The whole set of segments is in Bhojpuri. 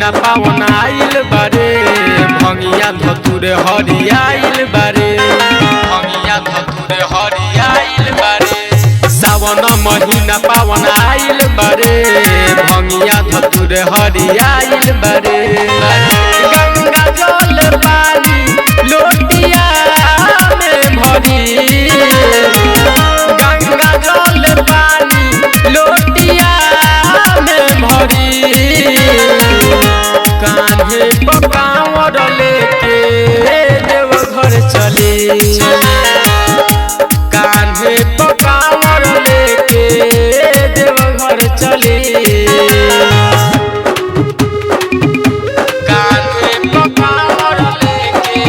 महीना पावन आइल बारे भंगिया धतुर हरियाइल बारे भंगिया धतुर हरियाइल बारे सावन महीना पावन आइल बारे भंगिया धतुर हरियाइल बारे गंगा जल पानी लोटिया में भरी गंगा जल पानी लोटिया में भरी कान्हे पकावर लेके देवघर चली कान्हे पकावर लेके देवघर चली कान्हे पकावर लेके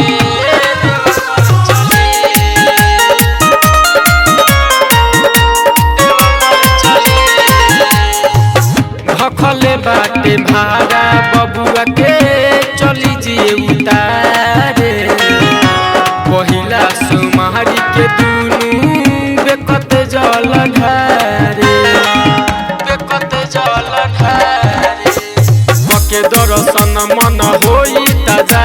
देवघर चली भखले बाटे भाड़ा बबुआ के चली जिए उतारे पहिला सुमारी के दुनू बेकत जल ढारे बेकत जल ढारे पके दर्शन मन होई ताजा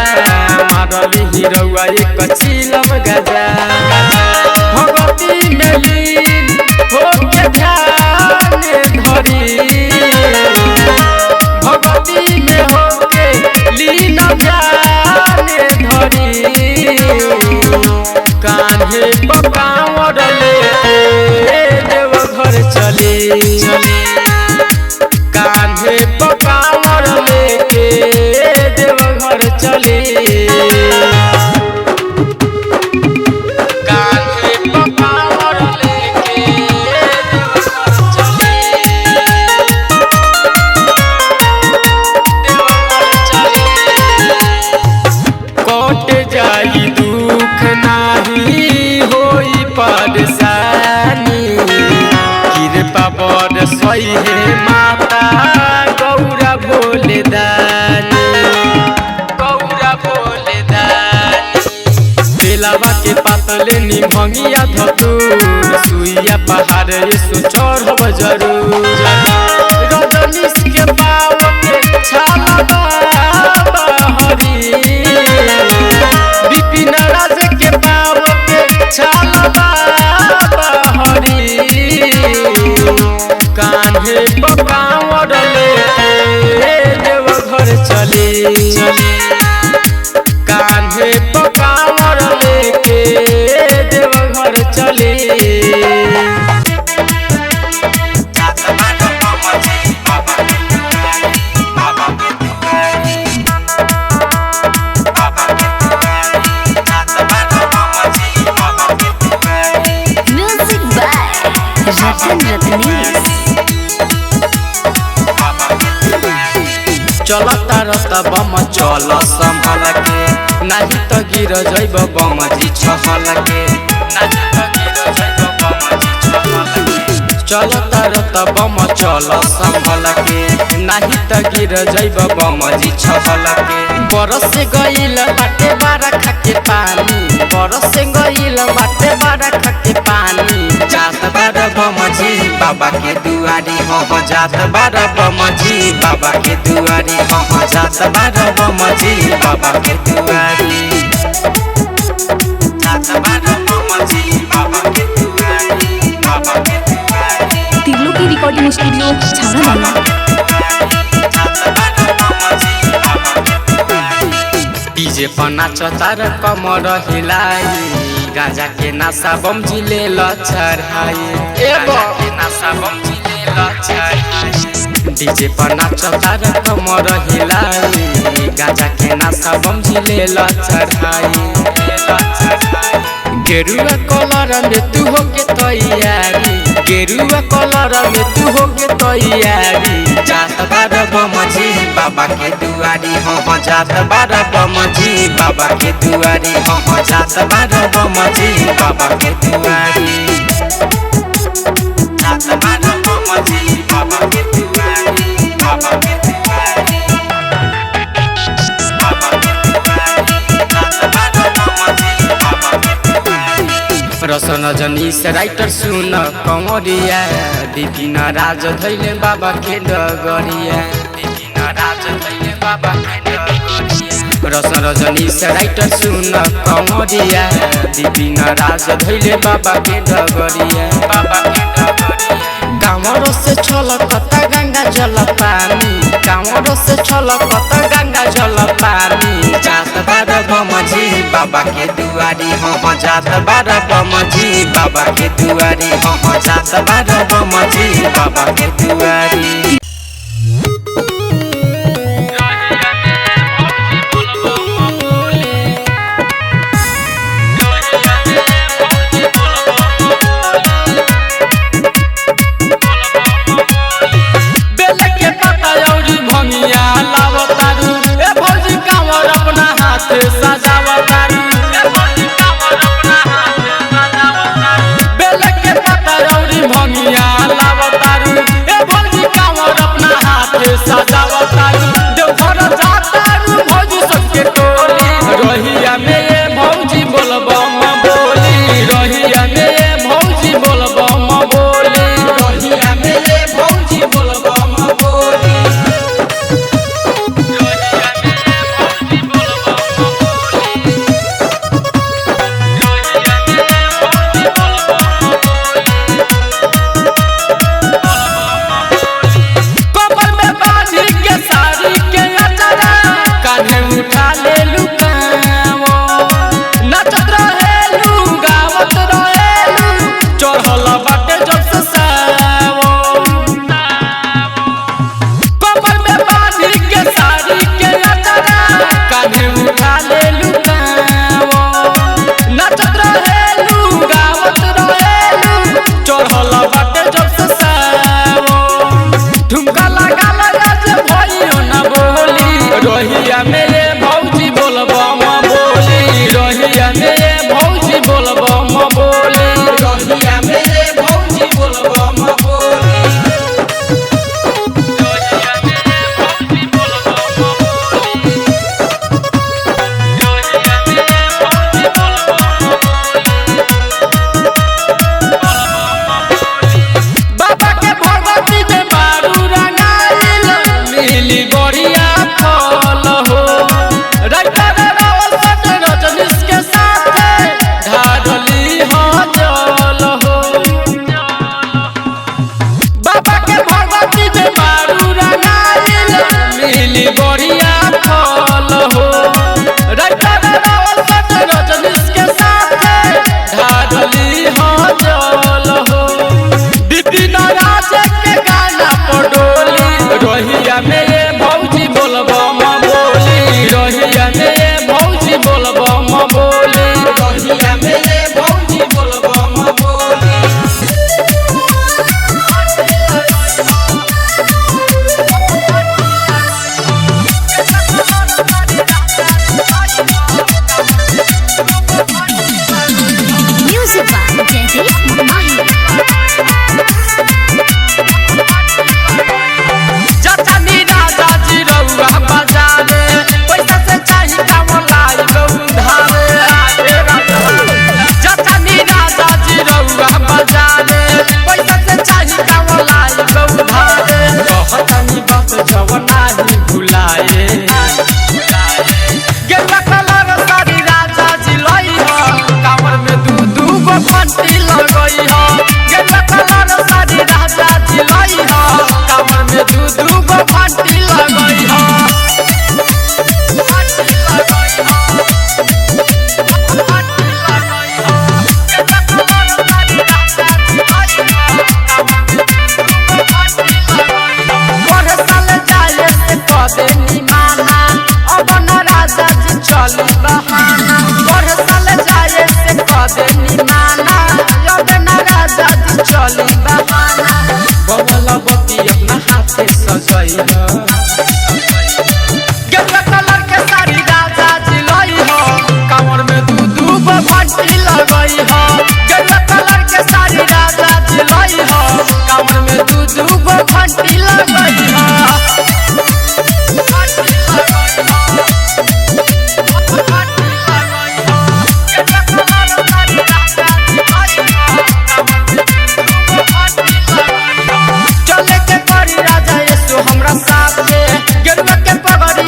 मारली हिरौआ एक चिलम गजा भगवती में लीन होके ध्यान धरी भगवती में होके लीन ध्यान धरी कान्हे पकावर लेके देवघर चली कान्हे पकावर लेके देवघर चली कान्हे पकावर लेके देवघर चली कट जाई दुख नाही होई परेशानी कृपा बड़ सही है माता गौरा भोले दानी गौरा भोले दानी बेलावा के पातले निभंगिया धतूर सुइया पहाड़ ये चढ़ब जरूर रजनीश के पाव के छाला हरी विपिन राज के पाव के छाला हरी कान्हे पकावर लेके देवघर चली कान्हे पकावर लेके देवघर चली म्यूजिक बाय रतन रत्नेश। चलता रता बम चल संभल के नहीं तो गिर जैब बम जी छहल के नहीं तो गिर जैब बम जी छहल के चलता रता बम चल संभल के नहीं तो गिर जैब बम जी छहल के बरस गइल बाटे बारा खाके पानी बरस गइल बाटे बारा खाके पानी जात बार बम जी बाबा के दुआरी हो जात बार बम जी बाबा के दुआरी हो जात बार बम जी बाबा के दुआरी जात बार बम जी बाबा के दुआरी बाबा के दुआरी तिरलो की रिकॉर्डिंग स्टूडियो छाना डीजे पर नाचता र कमर हिलाई गाजा के नासा बम जी ले ल चढ़ाई गाजा के नासा बम जी ले ल चढ़ाई डीजे पर नाचता र कमर हिलाई गाजा के नासा बम जी ले ल चढ़ाई गेरुआ कलर में तू होके तैयारी गेरुआ कलर में तू होके तैयारी जात बार बम जी बाबा के दुआरी हो जात बार बम जी बाबा के दुआरी हो जात बार बम जी बाबा के दुआरी जात बार बम जी बाबा के दुआरी बाबा के दुआरी बाबा के दुआरी जात बार बम जी बाबा के दुआरी रसन जनीश राइटर सुन कमरिया विपिन राज धैले बाबा के डगरिया विपिन राज धैले बाबा के डगरिया रसन रजनी से राइटर सुन कमरिया विपिन राज धैले बाबा के डगरिया कांवरों से छलकता गंगा जल पानी कांवरों से छलकता गंगा जल पानी जात बार बमजी बाबा के दुआरी हम जात बार बमजी बाबा के दुआरी हम जात बार बमजी बाबा के दुआरी। चले के पड़ी राजा ये सो हमरा साथे गेरुआ के पगड़ी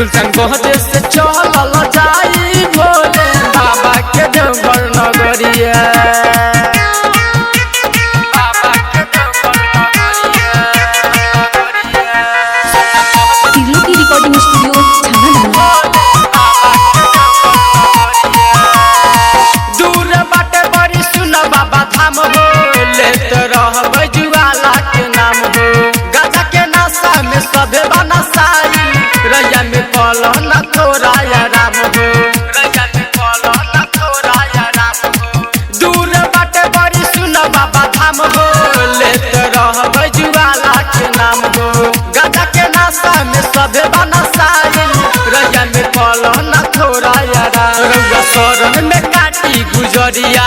सुल्तानगंज से चलल जाई भोले बाबा के देवघर नगरिया। तिरलो की रिकॉर्डिंग स्टूडियो छाना दूर बाटे बड़ी सुन बाबा धाम हो, लेत रहबै जुआला के नाम हो। गाजा के नशा में सभे बनसाई, रैया में पलह न थोड़ा आराम हो, रैया में पलह न थोड़ा आराम हो। दूर बाटे बड़ी सुन बाबा धाम हो, लेत रहबै जुआला के नाम हो। गाजा के नशा में सभे बनसाई, रैया में पलह न थोड़ा आराम। रउआ शरण में काटी गुजरिया,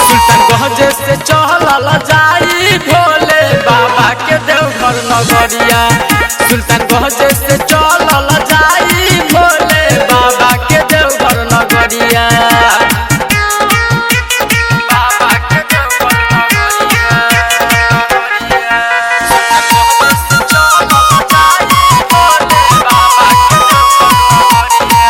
सुल्तानगंज से चलल जाई भोले बाबा के देवघर नगरिया। सुल्तानगंज से चलल जाई भोले बाबा के देवघर नगरिया। बाबा के देवघर नगरिया। सुल्तानगंज से चलल जाई भोले बाबा के देवघर नगरिया।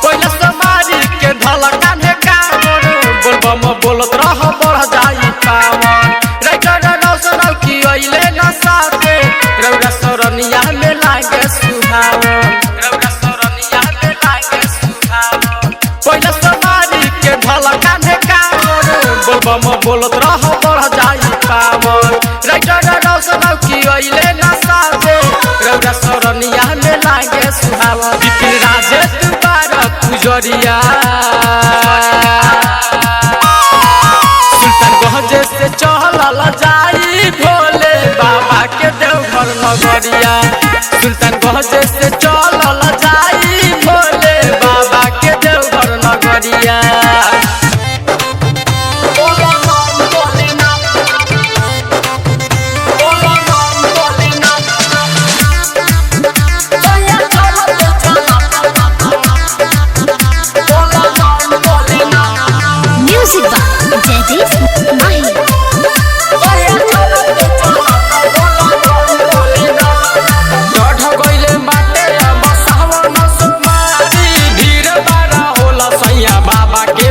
पहिले समारी के ढलका ने कामर, बोलबम बोलत रह बढ़ जाई पावन। राइटर नौसनौ की अइले न साथे, रउरा सरनिया में लागे सुहावन, रउरा सरनिया में लागे सुहावन। पहिले समारी के ढलका ने कामर, बोलबम बोलत रह बढ़ जाई पावन। राइटर नौसनौ की अइले न साथे, रउरा सरनिया में लागे सुहावन। विपिन राजे दुबारा पुजरिया, सुल्तानगंज से चलल जाई भोले बाबा के देवघर नगरिया। सुल्तानगंज से चलल जाई भोले बाबा के देवघर नगरिया। म्यूजिक बाय जयदीप माही। चढ़ गइले बाटे अब सावन सोमवारी, भीड़ बड़ा होला सैया बाबा के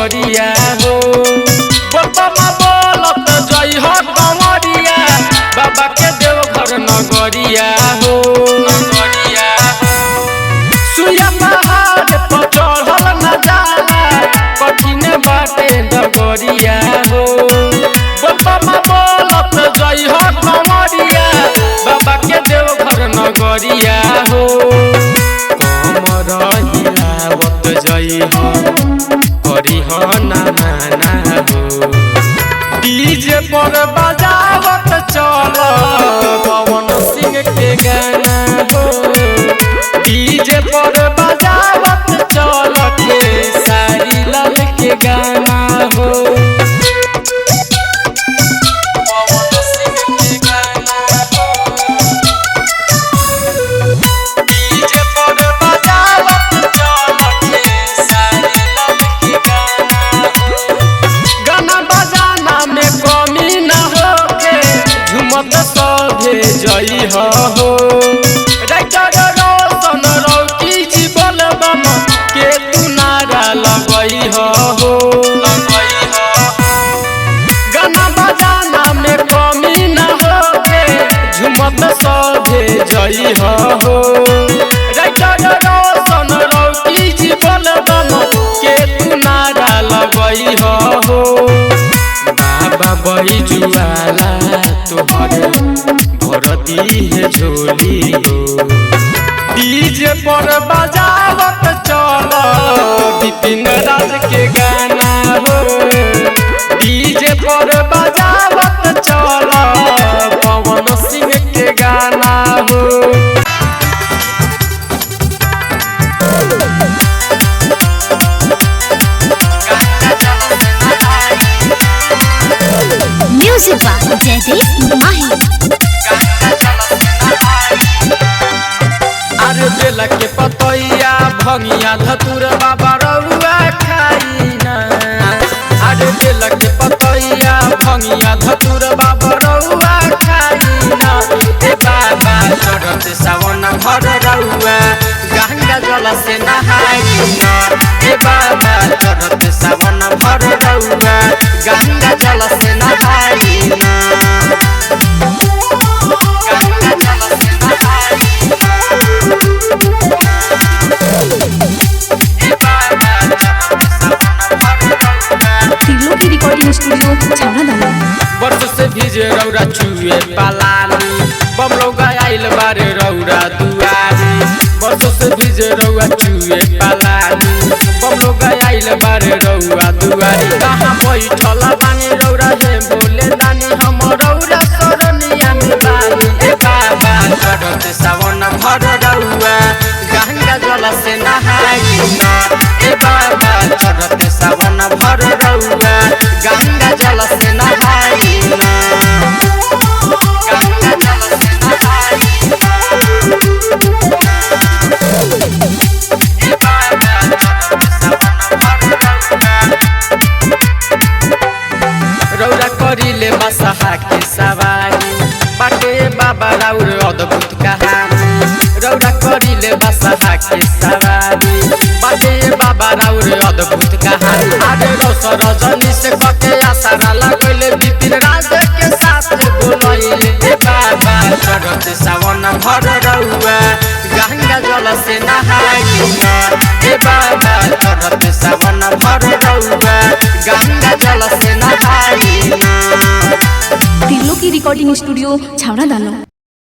नगरिया हो बोलबा बोलत जई हो कंवरिया बाबा के देवघर नगरिया हो सुइया पहाड़ पर चढ़ल न जाला कठिन बाटे डगरिया हो बोलबा बोलत जई हो कंवरिया बाबा के देवघर नगरिया हो कमर हिलावत जई हो करी हो ना माना हो डीजे पर बजावत चल पवन सिंह के गाना हो डीजे पर बजावत चल के सारी लाल के गाना हो पवन सिंह के गाना हो डीजे पर बजावत चल के सारी लाल के गाना हो गाना बजाना में कमी न होके झुमत सभे जई हो राइटर रोशन रौकी जी बोलबम के तू नारा लगई हो गाना बजाना में कमी न होके झुमत सभे जई हो राइटर रोशन रौकी जी बोलबम के तू नारा लगई हो बाबा बही जुआला तोहरे भरती है झोली हो डीजे पर बजावत चल विपिन राज के गाना हो डीजे पर बजावत चल पवन सिंह के गाना हो म्यूजिक बाय जयदीप माही। अरे बेला के पतैया भंगिया धतुर बाबा रउआ खाइना अरे बेला के पतैया भंगिया धतुर बाबा रउआ खाइना ए बाबा चढ़त सावन भर रउआ गंगा जल से नहाइना ए बाबा चढ़त सावन भर रउआ गंगा जल से नहाइना गंगा जल से नहाइना तिलो की रिकॉर्डिंग स्टूडियो छावना वर्ष से भीजे रौरा चुए पालानी बम लोग आइल बारे रौरा दुआरी वर्ष से भीजे रौरा चुए पालानी बम लोग आइल बारे रौरा दुआरी कहाँ बैठल बानी रौरा हे बोले दानी हम रौरा सरनिया में बानी ए बाबा चढ़त सावन भर रौआ गंगा जल से नहाइना ए बाबा चढ़त सावन भर रौआ गंगा जल से नहाइना गंगा जल से नहाइना ए बाबा चढ़त सावन भर रौआ करिले बसहा के सवारी बाटे बाबा राउर अद्भुत कहानी रौरा करिले बसहा के सवारी बाटे बाबा राउर अद्भुत कहानी आगे रौस रजनी से कके आसारा लगैले विपिन राज के साथ बोलैले ए बाबा चढ़त सावन भर रउआ गंगा जल से नहाइना ए बाबा चढ़त सावन भर रउआ गंगा जल से नहाइना तिलो की रिकॉर्डिंग स्टूडियो छावना दानो।